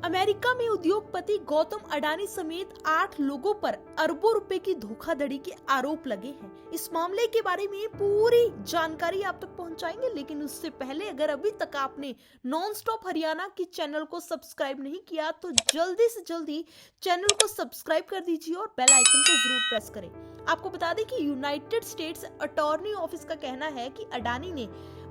America में उद्योगपति गौतम अडानी समेत 8 लोगों पर अरबों रुपए की धोखाधड़ी के आरोप लगे हैं। इस मामले के बारे में पूरी जानकारी आप तक पहुंचाएंगे, लेकिन उससे पहले अगर अभी तक आपने नॉन स्टॉप हरियाणा की चैनल को सब्सक्राइब नहीं किया तो जल्दी से जल्दी चैनल को सब्सक्राइब कर दीजिए और बेल आइकन को जरूर प्रेस करें। आपको बता दें कि यूनाइटेड स्टेट्स अटॉर्नी ऑफिस का कहना है कि अडानी ने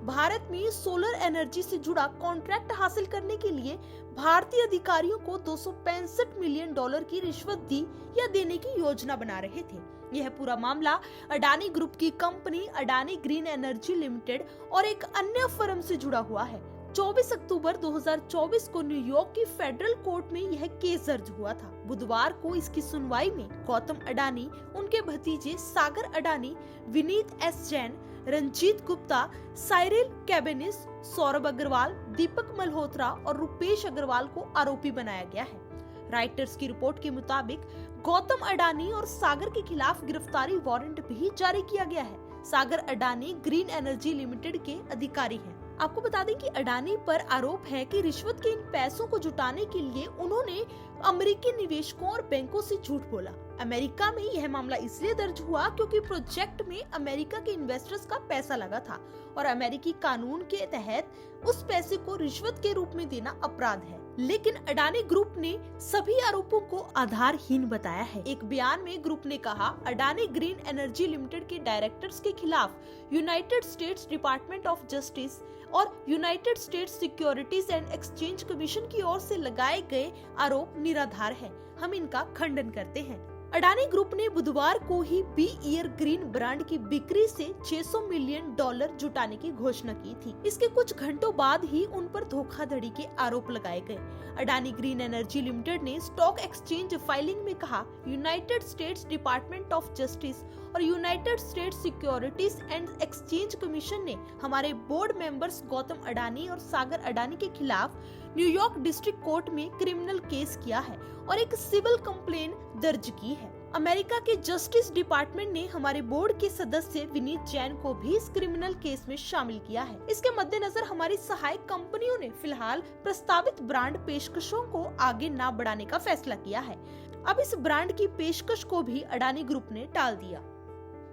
भारत में सोलर एनर्जी से जुड़ा कॉन्ट्रैक्ट हासिल करने के लिए भारतीय अधिकारियों को $265 मिलियन की रिश्वत दी या देने की योजना बना रहे थे। यह पूरा मामला अडानी ग्रुप की company Adani Green Energy limited और एक अन्य फर्म से जुड़ा हुआ है। 24 अक्टूबर 2024 को न्यूयॉर्क की फेडरल कोर्ट में यह केस दर्ज हुआ था। बुधवार को इसकी सुनवाई में गौतम अडानी, उनके भतीजे सागर अडानी, विनीत एस जैन, रंजीत गुप्ता, साइरिल कैबेनिस, सौरभ अग्रवाल, दीपक मल्होत्रा और रुपेश अग्रवाल को आरोपी बनाया गया है। राइटर्स की रिपोर्ट के मुताबिक गौतम अडानी और सागर के खिलाफ गिरफ्तारी वारंट भी जारी किया गया है। सागर अडानी ग्रीन एनर्जी लिमिटेड के अधिकारी हैं। आपको बता दें कि अडानी पर आरोप है कि रिश्वत के इन पैसों को जुटाने के लिए उन्होंने अमेरिकी निवेशकों और बैंकों से झूठ बोला। अमेरिका में यह मामला इसलिए दर्ज हुआ क्योंकि प्रोजेक्ट में अमेरिका के इन्वेस्टर्स का पैसा लगा था और अमेरिकी कानून के तहत उस पैसे को रिश्वत के रूप में देना अपराध है। लेकिन अडानी ग्रुप ने सभी आरोपों को आधारहीन बताया है। एक बयान में ग्रुप ने कहा, अडानी ग्रीन एनर्जी लिमिटेड के डायरेक्टर्स के खिलाफ United States Department of Justice और United States Securities and Exchange Commission की ओर से लगाए गए आरोप निराधार हैं। हम इनका खंडन करते हैं। अडानी ग्रुप ने बुधवार को ही बी ईयर ग्रीन ब्रांड की बिक्री से $600 मिलियन जुटाने की घोषणा की थी। इसके कुछ घंटों बाद ही उन पर धोखाधड़ी के आरोप लगाए गए। अडानी ग्रीन एनर्जी लिमिटेड ने स्टॉक एक्सचेंज फाइलिंग में कहा, United States Department of Justice और United States Securities and Exchange Commission ने हमारे बोर्ड मेंबर्स गौतम अडानी और सागर अडानी के खिलाफ न्यूयॉर्क डिस्ट्रिक्ट कोर्ट में क्रिमिनल केस किया है और एक सिविल कंप्लेन दर्ज की है। अमेरिका के जस्टिस डिपार्टमेंट ने हमारे बोर्ड के सदस्य विनीत जैन को भी इस क्रिमिनल केस में शामिल किया है। इसके मद्देनजर हमारी सहायक कंपनियों ने फिलहाल प्रस्तावित ब्रांड पेशकशों को आगे न बढ़ाने का फैसला किया है। अब इस ब्रांड की पेशकश को भी अडानी ग्रुप ने टाल दिया।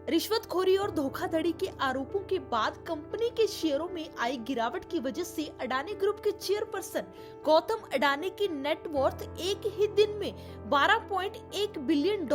रिश्वतखोरी और धोखाधड़ी के आरोपों के बाद कंपनी के शेयरों में आई गिरावट की वजह से अडानी ग्रुप के चेयरपर्सन गौतम अडानी की नेटवर्थ एक ही दिन में $12.1 बिलियन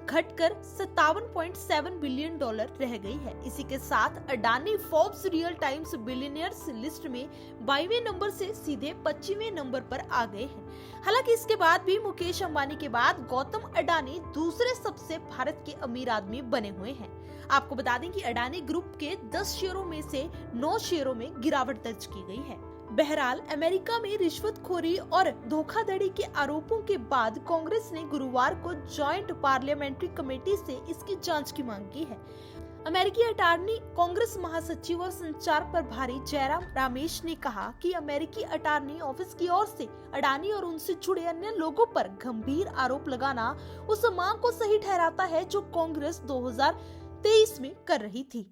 घटकर $57.7 बिलियन रह गई है। इसी के साथ Adani Forbes real times billionaires list में 22वें नंबर से सीधे 25वें नंबर पर आ गए हैं। हालांकि इसके बाद भी मुकेश अंबानी के बाद गौतम अडानी दूसरे सबसे भारत के अमीर आदमी बने हुए हैं। आपको बता दें कि अडानी ग्रुप के 10 शेयरों में से 9 शेयरों में गिरावट दर्ज की गई है। बहरहाल अमेरिका में रिश्वतखोरी और धोखाधड़ी के आरोपों के बाद कांग्रेस ने गुरुवार को जॉइंट पार्लियामेंट्री कमेटी से इसकी जांच की मांग की है। अमेरिकी अटॉर्नी कांग्रेस महासचिव और संचार प्रभारी जयराम रमेश ने कहा कि अमेरिकी अटॉर्नी ऑफिस की ओर से अडानी और उनसे जुड़े अन्य लोगों पर गंभीर आरोप लगाना उस मांग को सही ठहराता है जो कांग्रेस 2023 में कर रही थी।